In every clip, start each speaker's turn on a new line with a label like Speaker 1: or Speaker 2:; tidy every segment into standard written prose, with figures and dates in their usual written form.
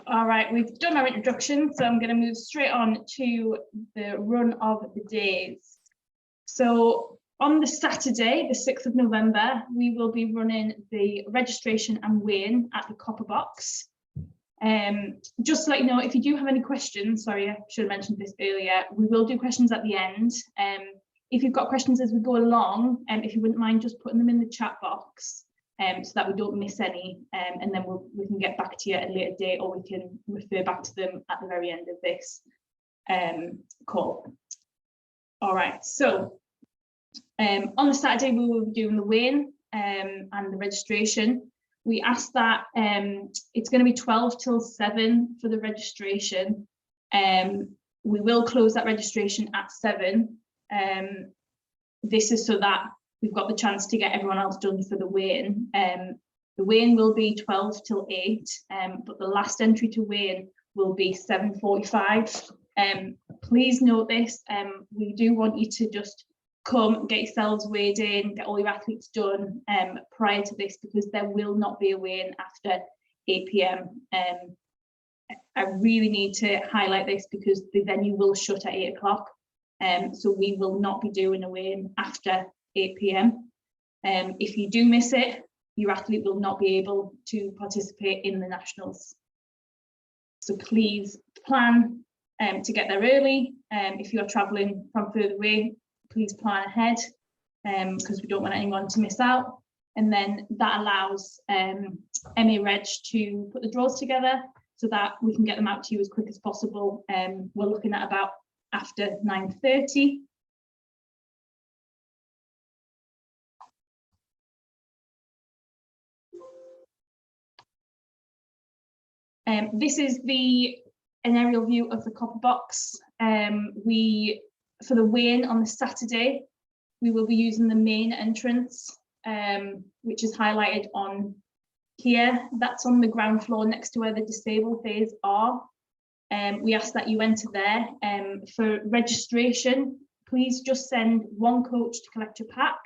Speaker 1: All right, we've done our introduction, so I'm going to move straight on to the run of the days. So on the Saturday, the 6th of November, we will be running the registration and weigh-in at the Copper Box. Just to let you know, if you do have any questions, sorry, I should have mentioned this earlier, we will do questions at the end. If you've got questions as we go along, if you wouldn't mind just putting them in the chat box, so that we don't miss any, and then we can get back to you at a later date, or we can refer back to them at the very end of this call. All right, so on the Saturday, we will be doing the weigh-in and the registration. We asked that it's going to be 12 till 7 for the registration. We will close that registration at 7. This is so that we've got the chance to get everyone else done for the weigh-in. The weigh-in will be 12 till 8, but the last entry to weigh-in will be 7:45. Please note this, we do want you to just come, get yourselves weighed in, get all your athletes done prior to this, because there will not be a weigh-in after 8 p.m. I really need to highlight this because the venue will shut at 8 o'clock. So we will not be doing a weigh-in after 8 p.m. If you do miss it, your athlete will not be able to participate in the nationals. So please plan to get there early. If you're traveling from further away, please plan ahead, because we don't want anyone to miss out. And then that allows MA Reg to put the draws together so that we can get them out to you as quick as possible. We're looking at about after 9:30. This is an aerial view of the Copper Box. For the weigh-in on the Saturday, we will be using the main entrance, which is highlighted on here. That's on the ground floor next to where the disabled bays are. We ask that you enter there. For registration, please just send one coach to collect your pack.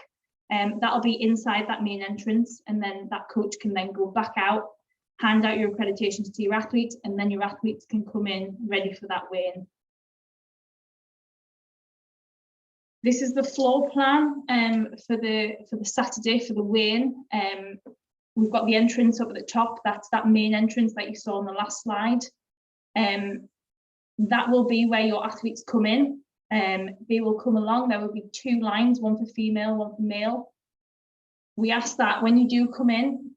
Speaker 1: That'll be inside that main entrance, and then that coach can then go back out, hand out your accreditations to your athletes, and then your athletes can come in ready for that weigh-in. This is the floor plan for the Saturday for the weigh-in. We've got the entrance up at the top. That's that main entrance that you saw on the last slide. That will be where your athletes come in. They will come along. There will be 2 lines, one for female, one for male. We ask that when you do come in,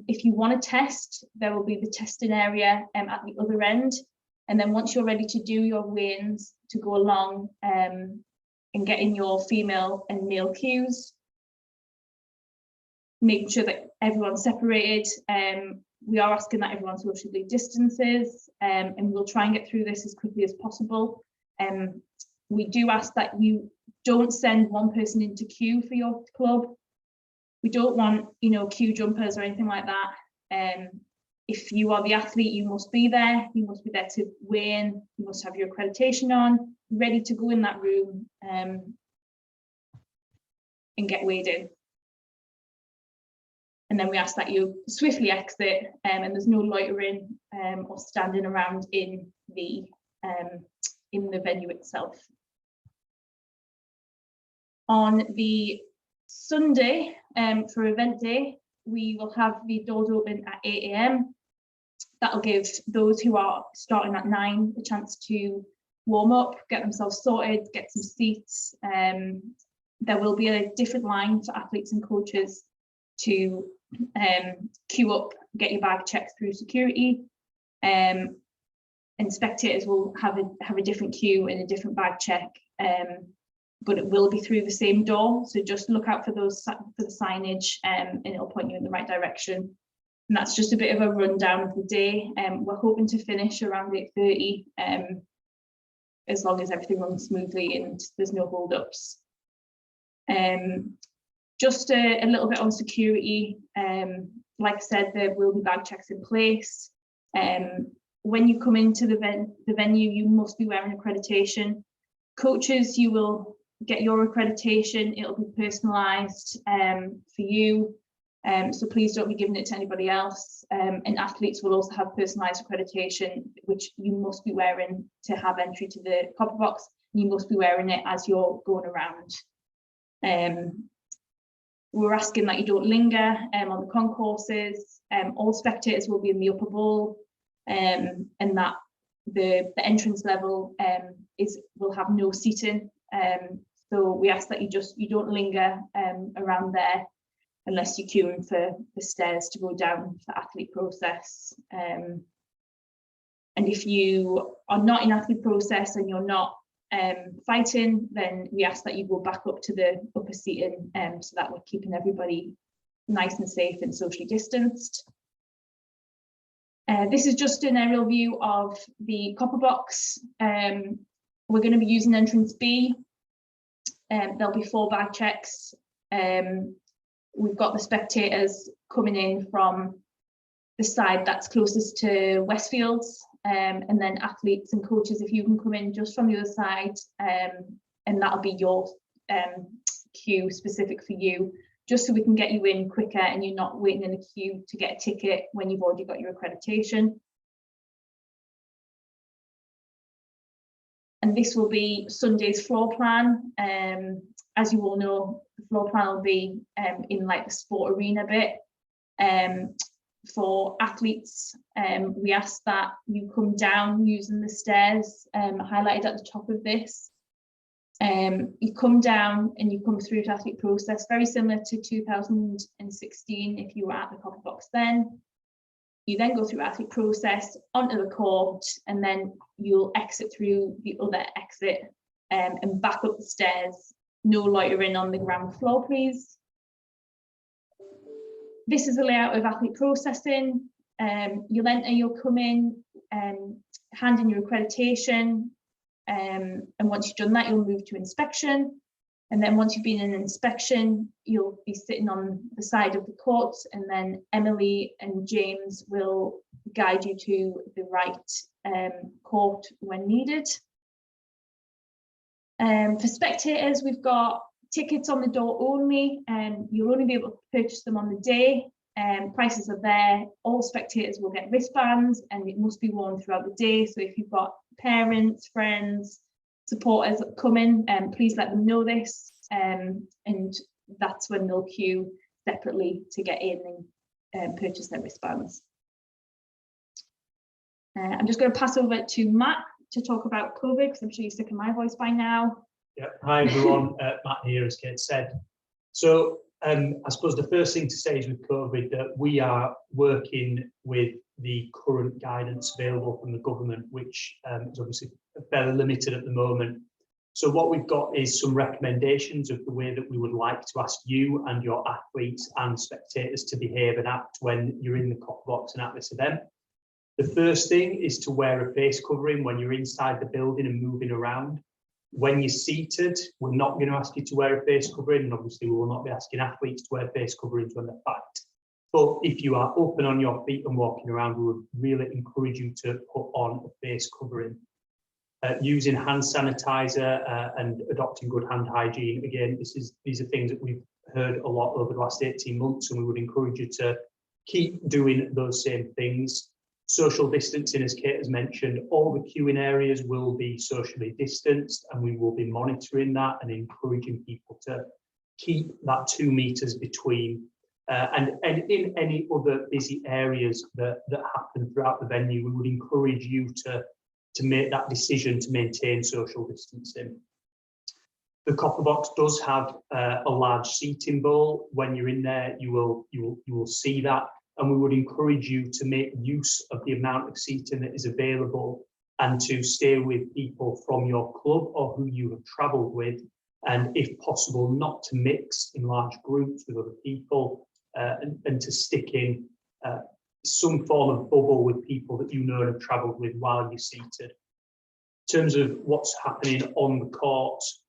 Speaker 1: if you want to test, there will be the testing area at the other end. And then once you're ready to do your weigh-ins, to go along and get in your female and male cues, making sure that everyone's separated. We are asking that everyone socially distances, and we'll try and get through this as quickly as possible. We do ask that you don't send one person into queue for your club. We don't want, queue jumpers or anything like that. If you are the athlete, you must be there. You must be there to weigh in. You must have your accreditation on, ready to go in that room and get weighed in. And then we ask that you swiftly exit, and there's no loitering or standing around in the venue itself. On the Sunday, for event day, we will have the doors open at 8 a.m. That'll give those who are starting at 9 a chance to warm up, get themselves sorted, get some seats. There will be a different line for athletes and coaches to queue up, get your bag checked through security, and spectators will have a different queue and a different bag check, but it will be through the same door. So just look out for the signage, and it'll point you in the right direction. And that's just a bit of a rundown of the day. We're hoping to finish around 8:30, as long as everything runs smoothly and there's no hold-ups. Just a little bit on security. Like I said, there will be bag checks in place. When you come into the venue, you must be wearing accreditation. Coaches, you will get your accreditation. It'll be personalised for you. So please don't be giving it to anybody else. And athletes will also have personalised accreditation, which you must be wearing to have entry to the copper box. You must be wearing it as you're going around. We're asking that you don't linger on the concourses. All spectators will be in the upper bowl, and that the entrance level will have no seating. So we ask that you don't linger around there unless you're queuing for the stairs to go down for athlete process. And if you are not in athlete process and you're not fighting, then we ask that you go back up to the upper seating so that we're keeping everybody nice and safe and socially distanced. This is just an aerial view of the copper box. We're going to be using entrance B. There'll be 4 bag checks. We've got the spectators coming in from the side that's closest to Westfields, and then athletes and coaches, if you can come in just from the other side, and that'll be your queue specific for you, just so we can get you in quicker and you're not waiting in a queue to get a ticket when you've already got your accreditation. And this will be Sunday's floor plan. As you all know, the floor plan will be in like the sport arena bit. For athletes, we ask that you come down using the stairs highlighted at the top of this. You come down and you come through to athlete process, very similar to 2016 if you were at the copper box then. You then go through athlete process onto the court, and then you'll exit through the other exit and back up the stairs. No loitering on the ground floor, please. This is the layout of athlete processing. You'll enter, you'll come in, hand in your accreditation, and once you've done that, you'll move to inspection. And then once you've been in inspection, you'll be sitting on the side of the court, and then Emily and James will guide you to the right court when needed. For spectators, we've got tickets on the door only, and you'll only be able to purchase them on the day. Prices are there. All spectators will get wristbands, and it must be worn throughout the day. So if you've got parents, friends, supporters that come in, please let them know this, and that's when they'll queue separately to get in and purchase their wristbands. I'm just going to pass over to Matt to talk about COVID, because I'm sure you're sick of my voice by now.
Speaker 2: Yeah, hi everyone, Matt here, as Kate said. So I suppose the first thing to say is with COVID that we are working with the current guidance available from the government, which is obviously fairly limited at the moment. So what we've got is some recommendations of the way that we would like to ask you and your athletes and spectators to behave and act when you're in the copper box and at this event. The first thing is to wear a face covering when you're inside the building and moving around. When you're seated, we're not going to ask you to wear a face covering, and obviously we will not be asking athletes to wear face coverings when they're packed. But if you are up and on your feet and walking around, we would really encourage you to put on a face covering. Using hand sanitizer and adopting good hand hygiene. Again, these are things that we've heard a lot over the last 18 months, and we would encourage you to keep doing those same things. Social distancing, as Kate has mentioned, all the queuing areas will be socially distanced, and we will be monitoring that and encouraging people to keep that 2 meters between. And in any other busy areas that happen throughout the venue, we would encourage you to make that decision to maintain social distancing. The copper box does have a large seating bowl. When you're in there, you will see that. And we would encourage you to make use of the amount of seating that is available and to stay with people from your club or who you have travelled with, and if possible, not to mix in large groups with other people, and to stick in some form of bubble with people that you know and have travelled with while you're seated. In terms of what's happening on the courts,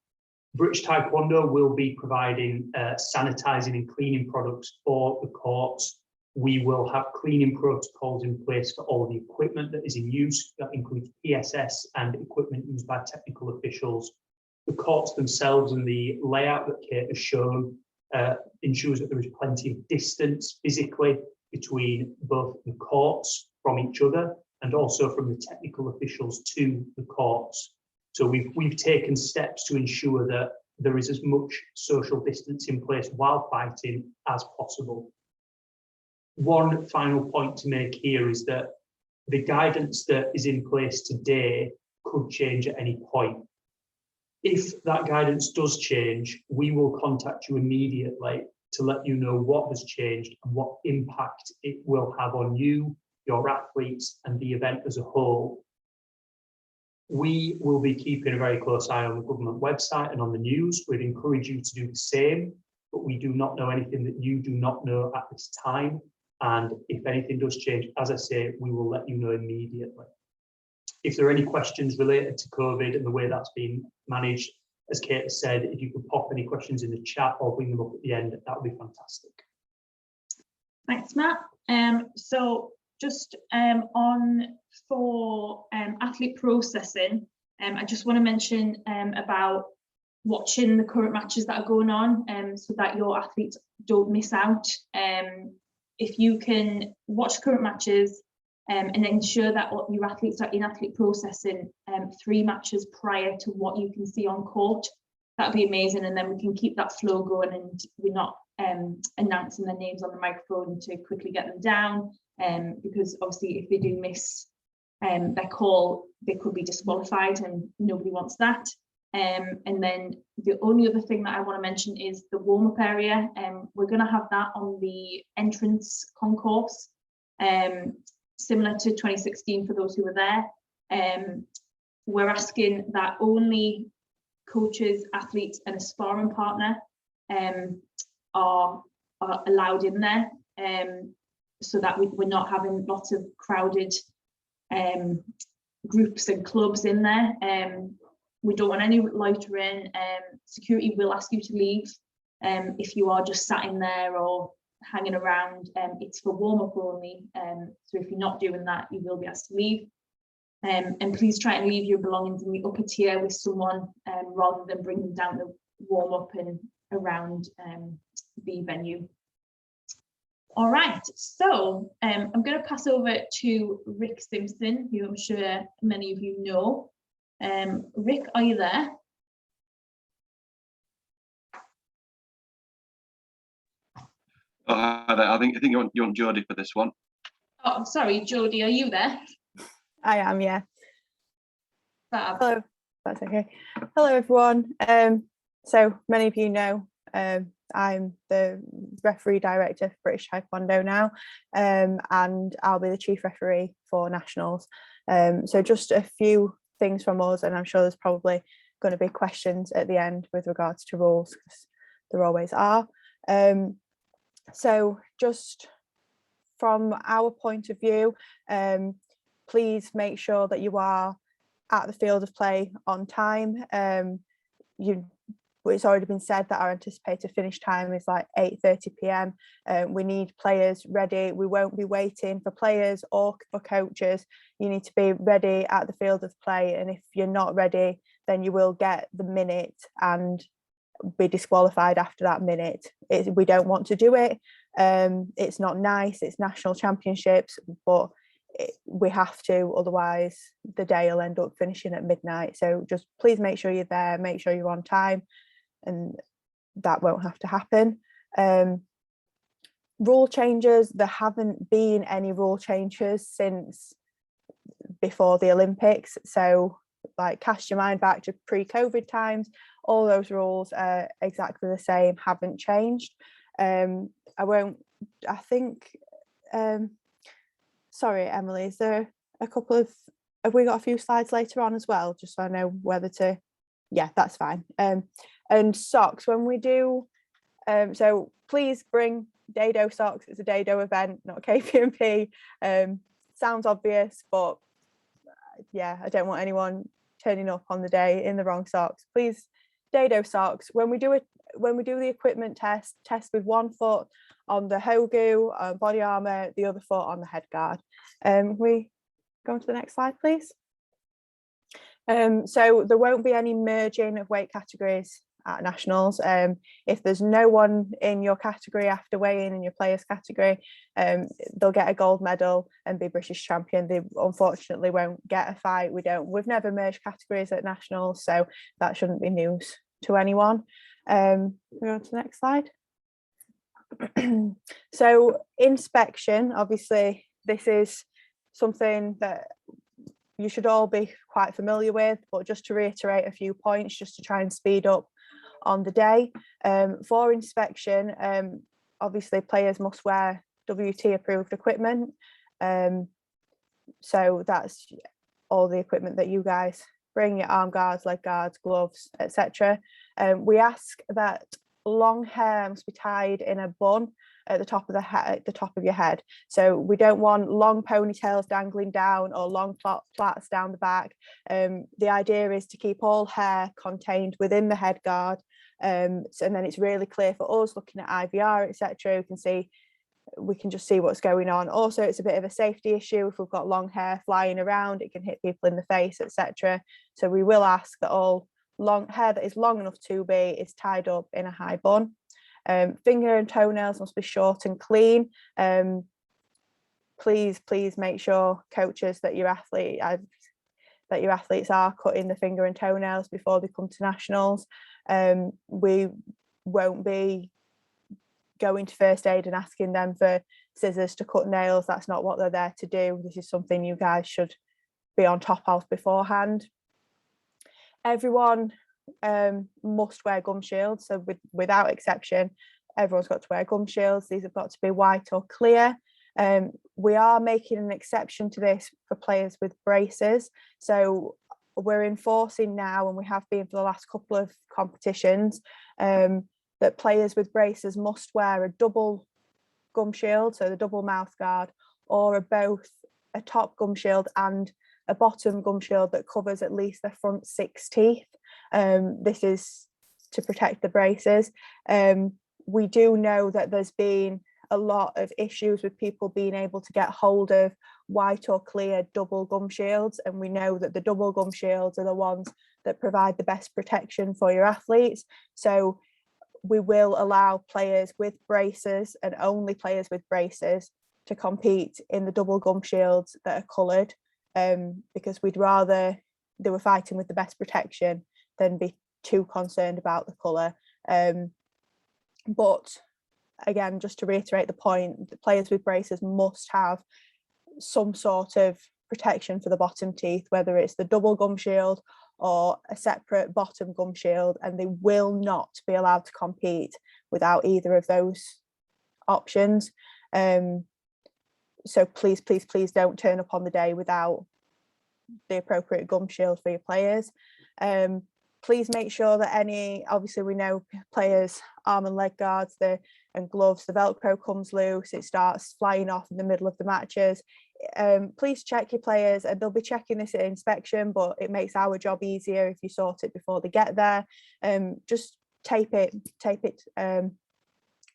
Speaker 2: British Taekwondo will be providing sanitising and cleaning products for the courts. We will have cleaning protocols in place for all the equipment that is in use. That includes PSS and equipment used by technical officials. The courts themselves and the layout that Kate has shown ensures that there is plenty of distance physically between both the courts from each other and also from the technical officials to the courts. So we've taken steps to ensure that there is as much social distance in place while fighting as possible. One final point to make here is that the guidance that is in place today could change at any point. If that guidance does change, we will contact you immediately to let you know what has changed and what impact it will have on you, your athletes, and the event as a whole. We will be keeping a very close eye on the government website and on the news. We'd encourage you to do the same, but we do not know anything that you do not know at this time. And if anything does change, as I say, we will let you know immediately. If there are any questions related to COVID and the way that's been managed, as Kate has said, if you could pop any questions in the chat or bring them up at the end, that would be fantastic.
Speaker 1: Thanks, Matt. So just on for athlete processing, I just want to mention about watching the current matches that are going on so that your athletes don't miss out. If you can watch current matches and ensure that your athletes are in athlete processing 3 matches prior to what you can see on court, that'd be amazing. And then we can keep that flow going and we're not announcing their names on the microphone to quickly get them down. Because obviously if they do miss their call, they could be disqualified and nobody wants that. And then the only other thing that I want to mention is the warm-up area. We're going to have that on the entrance concourse, similar to 2016 for those who were there. We're asking that only coaches, athletes and a sparring partner are allowed in there, so that we're not having lots of crowded groups and clubs in there. We don't want any loitering. Security will ask you to leave if you are just sat in there or hanging around. It's for warm-up only, so if you're not doing that, you will be asked to leave. And please try and leave your belongings in the upper tier with someone rather than bring them down the warm-up and around the venue. All right, so I'm going to pass over to Rick Simpson, who I'm sure many of you know. Rick, are you there?
Speaker 3: Oh, hi there. I think you want Jodie for this one.
Speaker 1: Oh, sorry, Jodie, are you there?
Speaker 4: I am, yeah.
Speaker 1: Fab.
Speaker 4: Hello, that's okay. Hello, everyone. So many of you know I'm the referee director for British Taekwondo now, and I'll be the chief referee for nationals. So just a few things from us, and I'm sure there's probably going to be questions at the end with regards to rules, because there always are. So just from our point of view, please make sure that you are at the field of play on time. It's already been said that our anticipated finish time is like 8:30 p.m. We need players ready. We won't be waiting for players or for coaches. You need to be ready at the field of play, and if you're not ready, then you will get the minute and be disqualified after that minute. We don't want to do it. It's not nice. It's national championships, but we have to, otherwise the day will end up finishing at midnight. So just please make sure you're there, make sure you're on time, and that won't have to happen. Rule changes, there haven't been any rule changes since before the Olympics, so like cast your mind back to pre-COVID times, all those rules are exactly the same, haven't changed. Sorry, Emily, is there a couple of, have we got a few slides later on as well, just so I know whether to, yeah, that's fine. And socks, when we do, so please bring Dado socks. It's a Dado event, not KPMP. Sounds obvious, but yeah, I don't want anyone turning up on the day in the wrong socks. Please, Dado socks. When we do the equipment test with one foot on the Hogu body armor, the other foot on the head guard. We go on to the next slide, please. So there won't be any merging of weight categories at nationals. If there's no one in your category after weighing in your players category, they'll get a gold medal and be British champion. They unfortunately won't get a fight. We've never merged categories at nationals, so that shouldn't be news to anyone. We go on to the next slide. So inspection, obviously this is something that you should all be quite familiar with, but just to reiterate a few points, just to try and speed up on the day. For inspection, obviously players must wear WT approved equipment. So that's all the equipment that you guys bring, your arm guards, leg guards, gloves, etc. We ask that long hair must be tied in a bun at the top of the head, at the top of your head. So we don't want long ponytails dangling down or long plaits down the back. The idea is to keep all hair contained within the head guard. And then it's really clear for us looking at IVR, etc. We can just see what's going on. Also, it's a bit of a safety issue. If we've got long hair flying around, it can hit people in the face, etc. So we will ask that all long hair that is long enough to be is tied up in a high bun. Finger and toenails must be short and clean. Please make sure, coaches, that your athletes are cutting the finger and toenails before they come to nationals. We won't be going to first aid and asking them for scissors to cut nails. That's not what they're there to do. This is something you guys should be on top of beforehand. Everyone must wear gum shields, so without exception, everyone's got to wear gum shields. These have got to be white or clear. We are making an exception to this for players with braces, so we're enforcing now, and we have been for the last couple of competitions, that players with braces must wear a double gum shield, so the double mouth guard, or both a top gum shield and a bottom gum shield that covers at least the front 6 teeth. This is to protect the braces. We do know that there's been a lot of issues with people being able to get hold of white or clear double gum shields, and we know that the double gum shields are the ones that provide the best protection for your athletes. So we will allow players with braces, and only players with braces, to compete in the double gum shields that are coloured, because we'd rather they were fighting with the best protection than be too concerned about the colour. But again, just to reiterate the point, the players with braces must have some sort of protection for the bottom teeth, whether it's the double gum shield or a separate bottom gum shield, and they will not be allowed to compete without either of those options. So please don't turn up on the day without the appropriate gum shield for your players. Please make sure that obviously we know players' arm and leg guards and gloves, the Velcro comes loose, it starts flying off in the middle of the matches. Please check your players, and they'll be checking this at inspection, but it makes our job easier if you sort it before they get there. Just tape it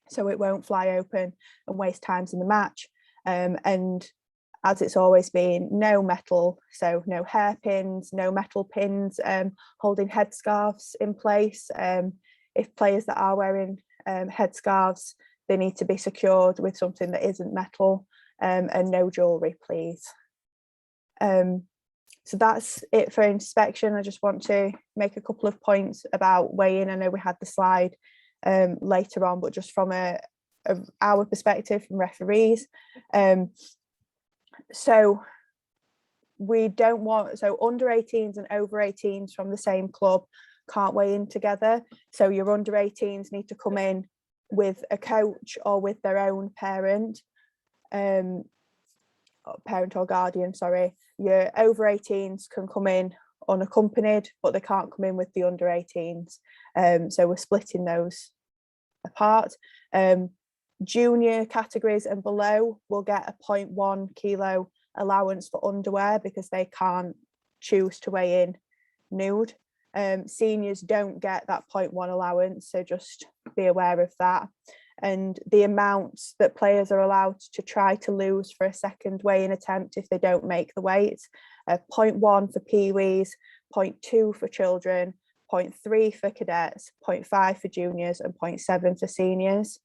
Speaker 4: so it won't fly open and waste times in the match. And as it's always been, no metal, so no hairpins, no metal pins holding headscarves in place. If players that are wearing headscarves, they need to be secured with something that isn't metal, and no jewellery, please. So that's it for inspection. I just want to make a couple of points about weigh-in. I know we had the slide later on, but just from our perspective from referees. So we don't want, so under 18s and over 18s from the same club can't weigh in together. So your under 18s need to come in with a coach or with their own parent, parent or guardian, sorry. Your over 18s can come in unaccompanied, but they can't come in with the under 18s. So we're splitting those apart. Junior categories and below will get a 0.1 kilo allowance for underwear because they can't choose to weigh in nude. Seniors don't get that 0.1 allowance, so just be aware of that. And the amounts that players are allowed to try to lose for a second weigh-in attempt if they don't make the weight: 0.1 for peewees, 0.2 for children, 0.3 for cadets, 0.5 for juniors and 0.7 for seniors.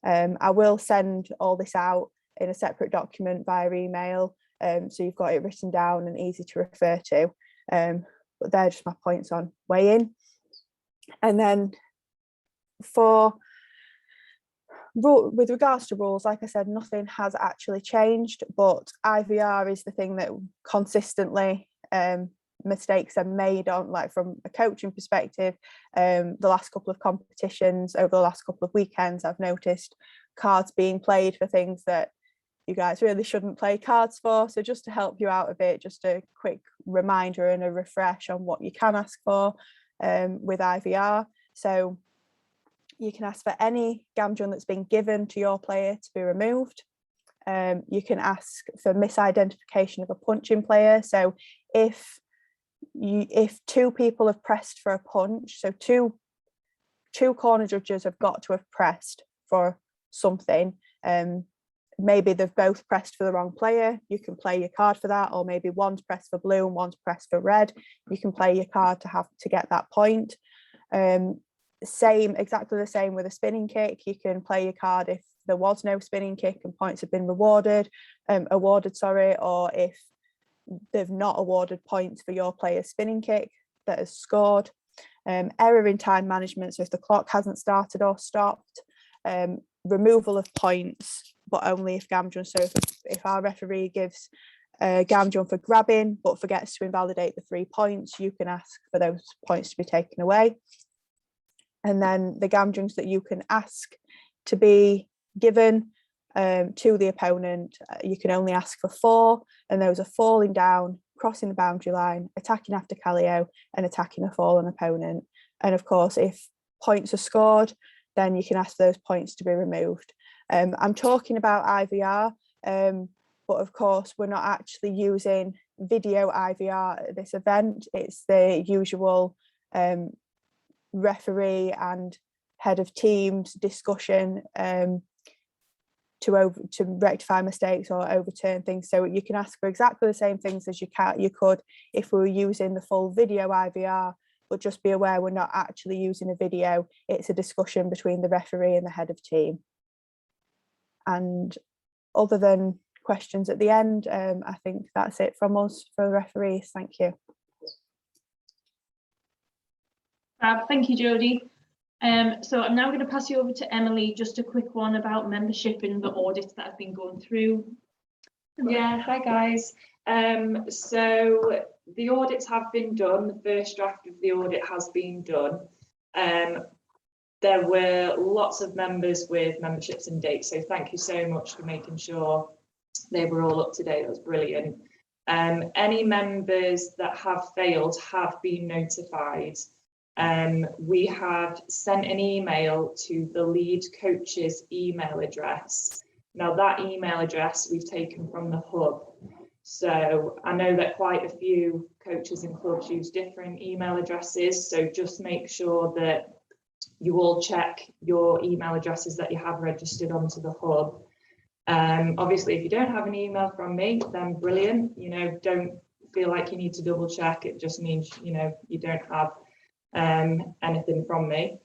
Speaker 4: I will send all this out in a separate document via email, so you've got it written down and easy to refer to. But they're just my points on weigh-in. And then with regards to rules, like I said, nothing has actually changed, but IVR is the thing that consistently mistakes are made on, like from a coaching perspective. The last couple of competitions over the last couple of weekends, I've noticed cards being played for things that you guys really shouldn't play cards for. So just to help you out a bit, just a quick reminder and a refresh on what you can ask for with IVR. So you can ask for any gamjon that's been given to your player to be removed. You can ask for misidentification of a punching player. So if two people have pressed for a punch, so two corner judges have got to have pressed for something, maybe they've both pressed for the wrong player, you can play your card for that, or maybe one's pressed for blue and one's pressed for red, you can play your card to get that point. Exactly the same with a spinning kick. You can play your card if there was no spinning kick and points have been awarded, or if they've not awarded points for your player's spinning kick that has scored. Error in time management, so if the clock hasn't started or stopped. Removal of points, but only if gamjon. So if our referee gives gamjon for grabbing but forgets to invalidate the 3 points, you can ask for those points to be taken away. And then the gamjons that you can ask to be given to the opponent, you can only ask for 4, and those are falling down, crossing the boundary line, attacking after Callio, and attacking a fallen opponent. And of course, if points are scored, then you can ask those points to be removed. I'm talking about IVR, but of course we're not actually using video IVR at this event. It's the usual referee and head of teams discussion to rectify mistakes or overturn things. So you can ask for exactly the same things as you could if we were using the full video IVR, but just be aware we're not actually using a video. It's a discussion between the referee and the head of team. And other than questions at the end, I think that's it from us for the referees. Thank you.
Speaker 1: Thank you, Jodie. So I'm now going to pass you over to Emily, just a quick one about membership and the audits that have been going through.
Speaker 5: Yeah, hi guys. So the audits have been done. The first draft of the audit has been done. There were lots of members with memberships and dates, so thank you so much for making sure they were all up to date. That was brilliant. Any members that have failed have been notified. We have sent an email to the lead coach's email address. Now that email address we've taken from the hub. So I know that quite a few coaches and clubs use different email addresses. So just make sure that you all check your email addresses that you have registered onto the hub. Obviously, if you don't have an email from me, then brilliant. You know, don't feel like you need to double check. It just means, you know, you don't have anything from me.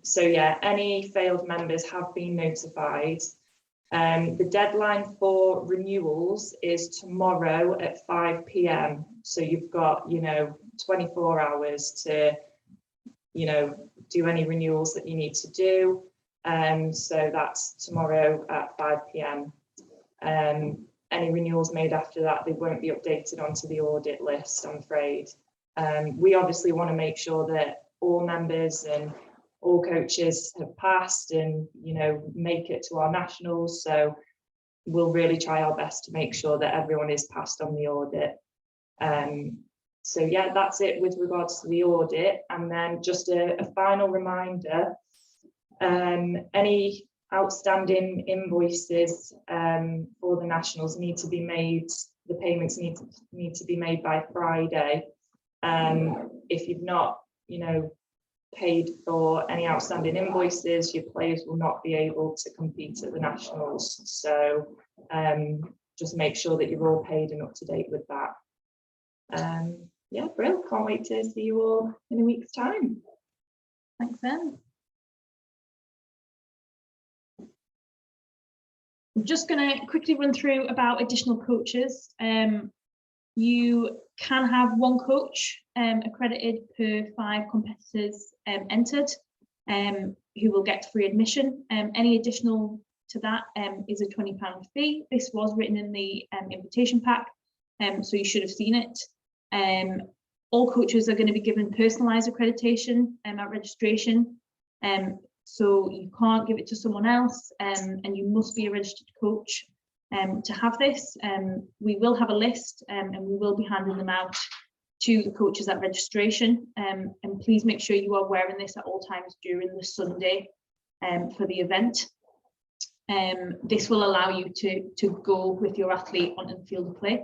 Speaker 5: So yeah, any failed members have been notified. The deadline for renewals is tomorrow at 5 p.m. So you've got, you know, 24 hours to, you know, do any renewals that you need to do. So that's tomorrow at 5 p.m. Any renewals made after that, they won't be updated onto the audit list, I'm afraid. We obviously want to make sure that all members and all coaches have passed and, you know, make it to our nationals. So we'll really try our best to make sure that everyone is passed on the audit. So yeah, that's it with regards to the audit. And then just a final reminder, any outstanding invoices for the nationals need to be made, the payments need to be made by Friday. If you've not, you know, paid for any outstanding invoices, your players will not be able to compete at the nationals. So just make sure that you're all paid and up to date with that. Yeah, brilliant. Can't wait to see you all in a week's time.
Speaker 1: Thanks, Em. I'm just going to quickly run through about additional coaches. You can have one coach accredited per 5 competitors entered, who will get free admission. Any additional to that is a £20 fee. This was written in the invitation pack, so you should have seen it. All coaches are going to be given personalised accreditation at registration. So you can't give it to someone else, and you must be a registered coach to have this. We will have a list, and we will be handing them out to the coaches at registration. And please make sure you are wearing this at all times during the Sunday for the event. This will allow you to go with your athlete onto the field of play.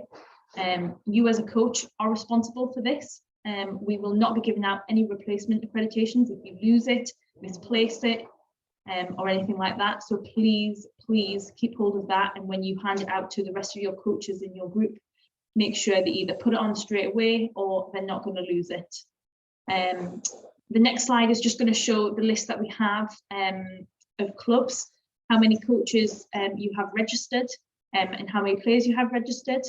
Speaker 1: You as a coach are responsible for this. We will not be giving out any replacement accreditations if you lose it, misplace it, or anything like that. So please keep hold of that. And when you hand it out to the rest of your coaches in your group, make sure they either put it on straight away or they're not going to lose it. The next slide is just going to show the list that we have of clubs, how many coaches you have registered, and how many players you have registered.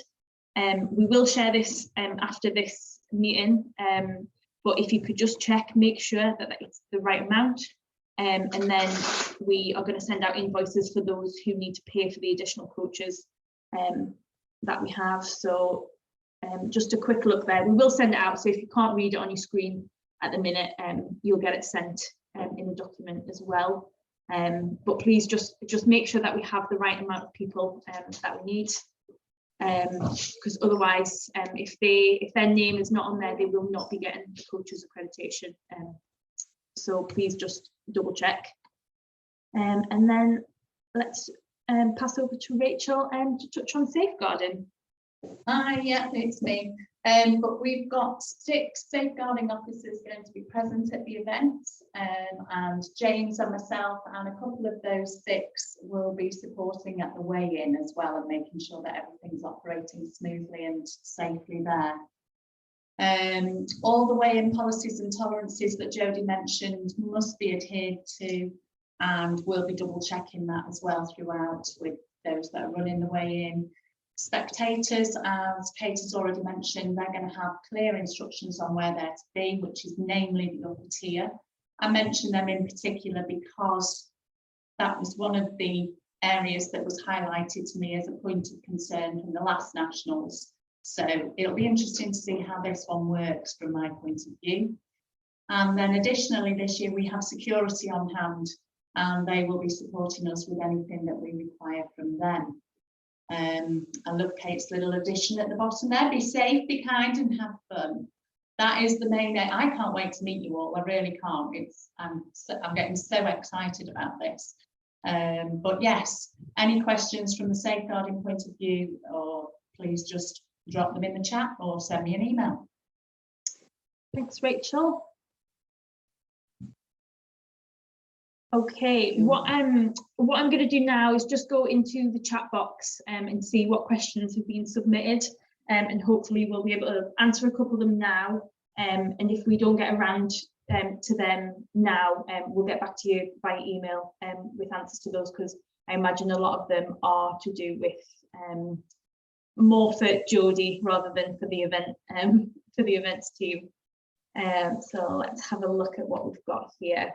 Speaker 1: We will share this after this meeting, but if you could just check, make sure that it's the right amount, and then we are going to send out invoices for those who need to pay for the additional coaches that we have. So just a quick look there. We will send it out, so if you can't read it on your screen at the minute, you'll get it sent in a document as well. But please just make sure that we have the right amount of people that we need. Because otherwise, if their name is not on there, they will not be getting the coaches accreditation. So please just double check. And then let's pass over to Rachel to touch on safeguarding.
Speaker 6: Hi, yeah, it's me. But we've got 6 safeguarding officers going to be present at the event, and James and myself and a couple of those 6 will be supporting at the weigh-in as well and making sure that everything's operating smoothly and safely there. All the weigh-in policies and tolerances that Jodie mentioned must be adhered to, and we'll be double checking that as well throughout with those that are running the weigh-in. Spectators, as Kate has already mentioned, they're going to have clear instructions on where they're to be, which is namely the upper tier. I mention them in particular because that was one of the areas that was highlighted to me as a point of concern from the last nationals. So it'll be interesting to see how this one works from my point of view. And then additionally this year we have security on hand, and they will be supporting us with anything that we require from them. I love Kate's little addition at the bottom there. Be safe, be kind, and have fun. That is the main. I can't wait to meet you all. I really can't. I'm getting so excited about this. But yes, any questions from the safeguarding point of view, or please just drop them in the chat or send me an email.
Speaker 1: Thanks, Rachel. Okay, what I'm going to do now is just go into the chat box and see what questions have been submitted, and hopefully we'll be able to answer a couple of them now. And if we don't get around to them now, we'll get back to you by email with answers to those, because I imagine a lot of them are to do with more for Jodie rather than for the event, for the events team. So let's have a look at what we've got here.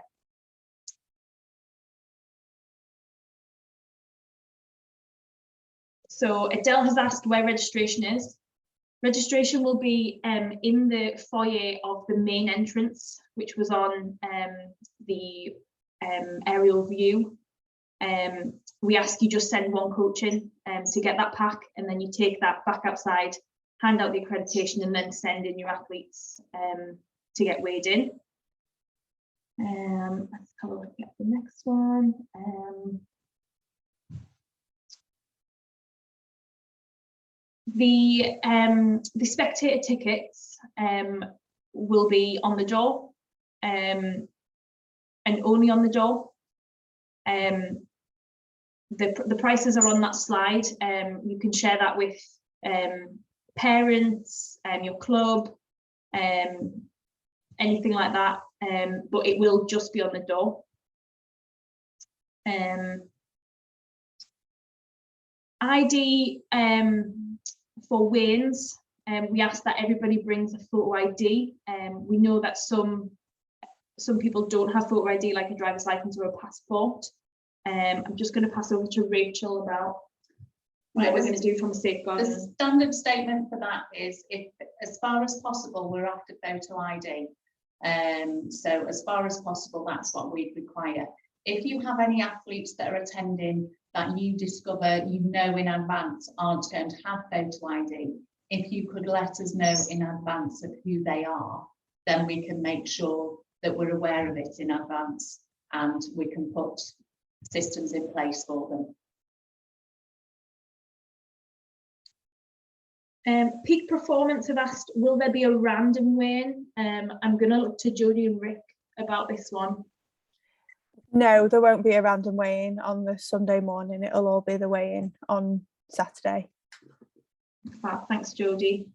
Speaker 1: So Adele has asked where registration is. Registration will be in the foyer of the main entrance, which was on the aerial view. We ask you just send one coach in to get that pack, and then you take that back outside, hand out the accreditation, and then send in your athletes to get weighed in. Let's have a look at the next one. The spectator tickets will be on the door, and only on the door. The prices are on that slide. You can share that with parents and your club, anything like that, but it will just be on the door. ID for wins, we ask that everybody brings a photo ID. We know that some people don't have photo ID, like a driver's license or a passport. I'm just going to pass over to Rachel about what we're going to do from a safeguarding.
Speaker 6: The standard statement for that is, if as far as possible, we're after photo ID. So as far as possible, that's what we'd require. If you have any athletes that are attending that you discover, you know in advance aren't going to have photo ID, if you could let us know in advance of who they are, then we can make sure that we're aware of it in advance and we can put systems in place for them.
Speaker 1: Peak Performance have asked, will there be a random win? I'm going to look to Jodie and Rick about this one.
Speaker 4: No, there won't be a random weigh-in on the Sunday morning. It'll all be the weigh-in on Saturday.
Speaker 1: Thanks, Jodie.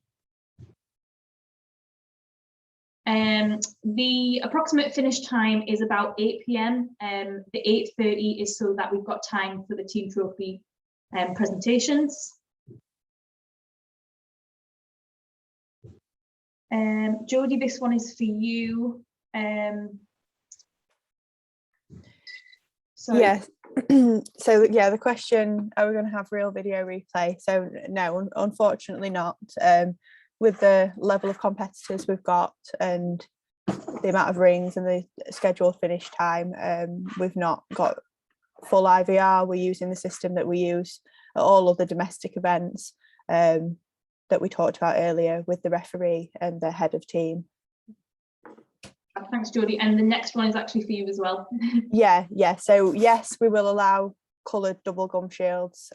Speaker 1: The approximate finish time is about 8 p.m. The 8:30 is so that we've got time for the team trophy presentations. Jodie, this one is for you.
Speaker 4: Yes. So yeah, the question, are we going to have real video replay? So no, unfortunately not. With the level of competitors we've got and the amount of rings and the scheduled finish time, we've not got full IVR. We're using the system that we use at all other domestic events that we talked about earlier, with the referee and the head of team.
Speaker 1: Thanks, Jodie. And the next one is actually for you as well.
Speaker 4: Yeah. So yes, we will allow coloured double gum shields.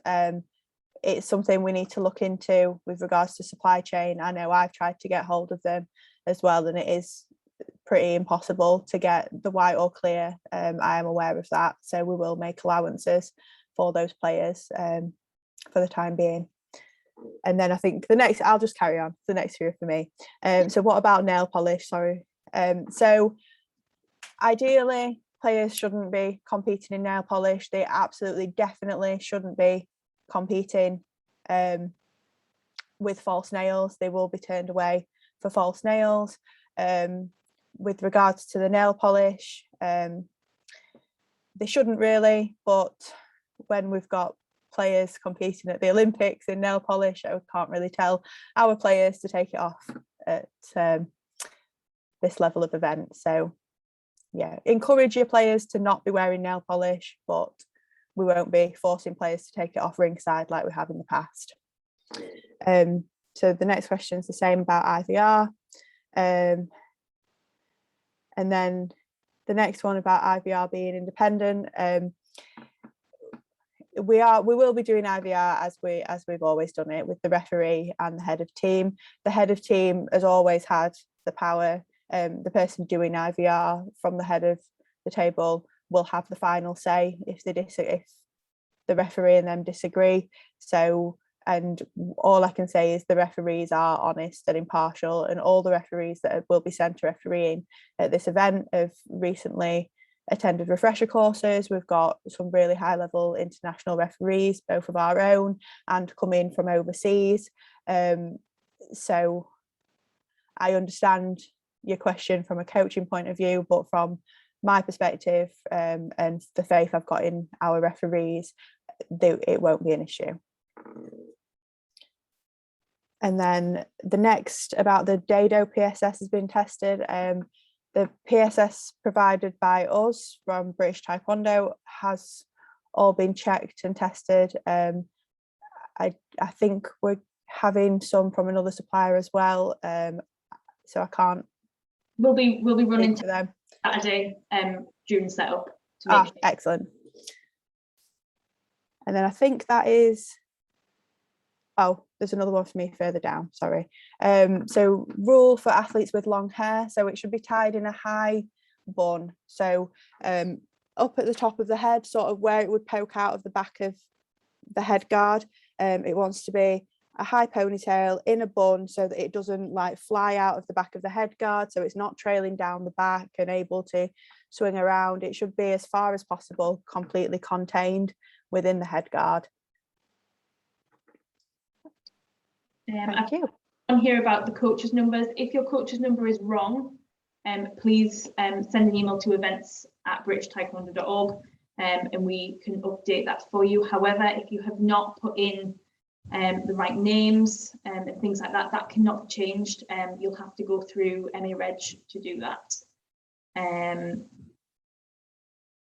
Speaker 4: It's something we need to look into with regards to supply chain. I know I've tried to get hold of them as well, and it is pretty impossible to get the white or clear. I am aware of that. So we will make allowances for those players for the time being. And then I think the next, I'll just carry on. The next few for me. So what about nail polish? Sorry. So ideally, players shouldn't be competing in nail polish. They absolutely, definitely shouldn't be competing with false nails. They will be turned away for false nails. With regards to the nail polish, they shouldn't really, but when we've got players competing at the Olympics in nail polish, I can't really tell our players to take it off at this level of event. So yeah, encourage your players to not be wearing nail polish, but we won't be forcing players to take it off ringside like we have in the past. So the next question is the same about IVR. And then the next one about IVR being independent. We will be doing IVR as we've always done it, with the referee and the head of team. The head of team has always had the power. The person doing IVR from the head of the table will have the final say if the referee and them disagree. So, and all I can say is the referees are honest and impartial, and all the referees that will be sent to refereeing at this event have recently attended refresher courses. We've got some really high level international referees, both of our own and coming from overseas. So I understand your question from a coaching point of view, but from my perspective and the faith I've got in our referees, it won't be an issue. And then the next about the Dado PSS has been tested. The PSS provided by us from British Taekwondo has all been checked and tested. I think we're having some from another supplier as well. So I can't.
Speaker 1: We'll be running
Speaker 4: to them
Speaker 1: Saturday during setup.
Speaker 4: Excellent. And then I think that is. Oh, there's another one for me further down, sorry. So rule for athletes with long hair. So it should be tied in a high bun. So up at the top of the head, sort of where it would poke out of the back of the head guard. It wants to be a high ponytail in a bun so that it doesn't like fly out of the back of the head guard, so it's not trailing down the back and able to swing around. It should be as far as possible completely contained within the head guard. Thank you.
Speaker 1: On here about the coaches numbers. If your coaches number is wrong, please send an email to events@britishtaekwondo.org and we can update that for you. However, if you have not put in the right names and things like that, that cannot be changed. You'll have to go through MA Reg to do that.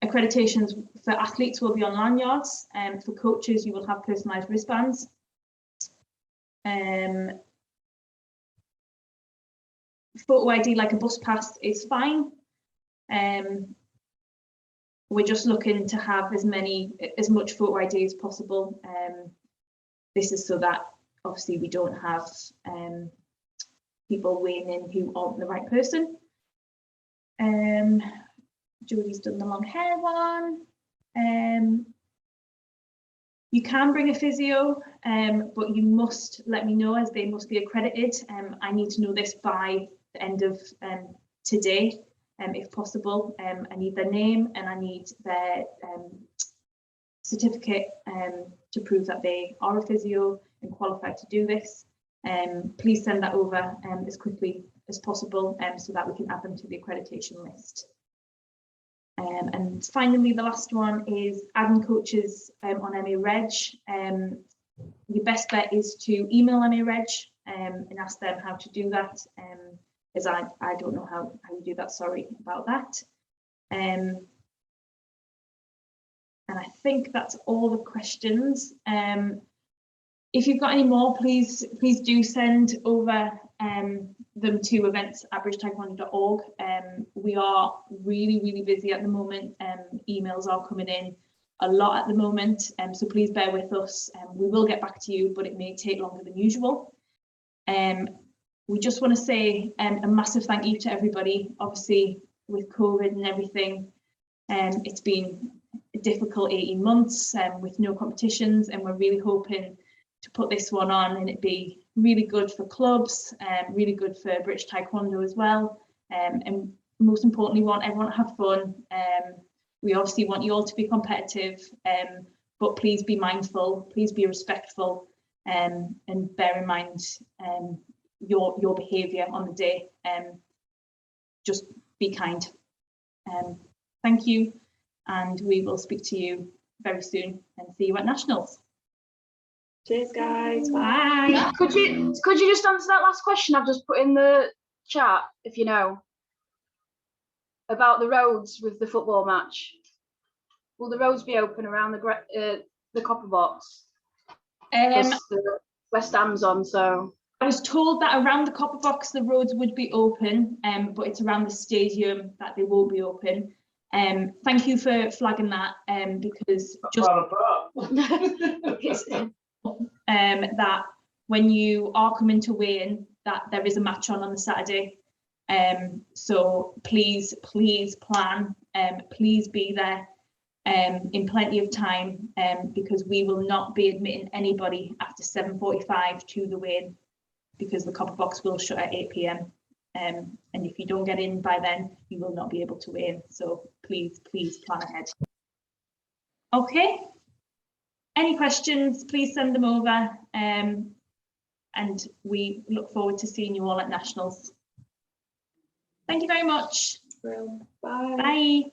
Speaker 1: Accreditations for athletes will be on lanyards, and for coaches you will have personalised wristbands. Photo ID like a bus pass is fine. We're just looking to have as much photo ID as possible. This is so that obviously we don't have people weighing in who aren't the right person. Jodie's done the long hair one. You can bring a physio, but you must let me know, as they must be accredited. I need to know this by the end of today, if possible. I need their name and I need their certificate to prove that they are a physio and qualified to do this. Please send that over as quickly as possible so that we can add them to the accreditation list. And finally, the last one is adding coaches on MA Reg. Your best bet is to email MA Reg and ask them how to do that, as I don't know how you do that, sorry about that. And I think that's all the questions. If you've got any more, please do send over them to events@britishtaekwondo.org. We are really busy at the moment. Emails are coming in a lot at the moment, so please bear with us. We will get back to you, but it may take longer than usual. We just want to say a massive thank you to everybody. Obviously, with COVID and everything, it's been a difficult 18 months with no competitions, and we're really hoping to put this one on and it be really good for clubs, really good for British Taekwondo as well, and most importantly, want everyone to have fun. We obviously want you all to be competitive, but please be mindful, please be respectful, and bear in mind your behaviour on the day. Just be kind. Thank you, and we will speak to you very soon and see you at Nationals.
Speaker 5: Cheers, guys.
Speaker 1: Bye.
Speaker 6: Yeah.
Speaker 7: Could you just answer that last question I've just put in the chat, if you know, about the roads with the football match? Will the roads be open around the copper box? The West Ham's on, so.
Speaker 1: I was told that around the copper box the roads would be open, but it's around the stadium that they won't be open. Thank you for flagging that, because just that when you are coming to weigh-in, that there is a match on the Saturday. So please plan, please be there in plenty of time, because we will not be admitting anybody after 7:45 to the weigh-in, because the copper box will shut at 8 p.m. And if you don't get in by then, you will not be able to weigh in. So please plan ahead. Okay. Any questions, please send them over, and we look forward to seeing you all at Nationals. Thank you very much.
Speaker 5: Bye.
Speaker 1: Bye.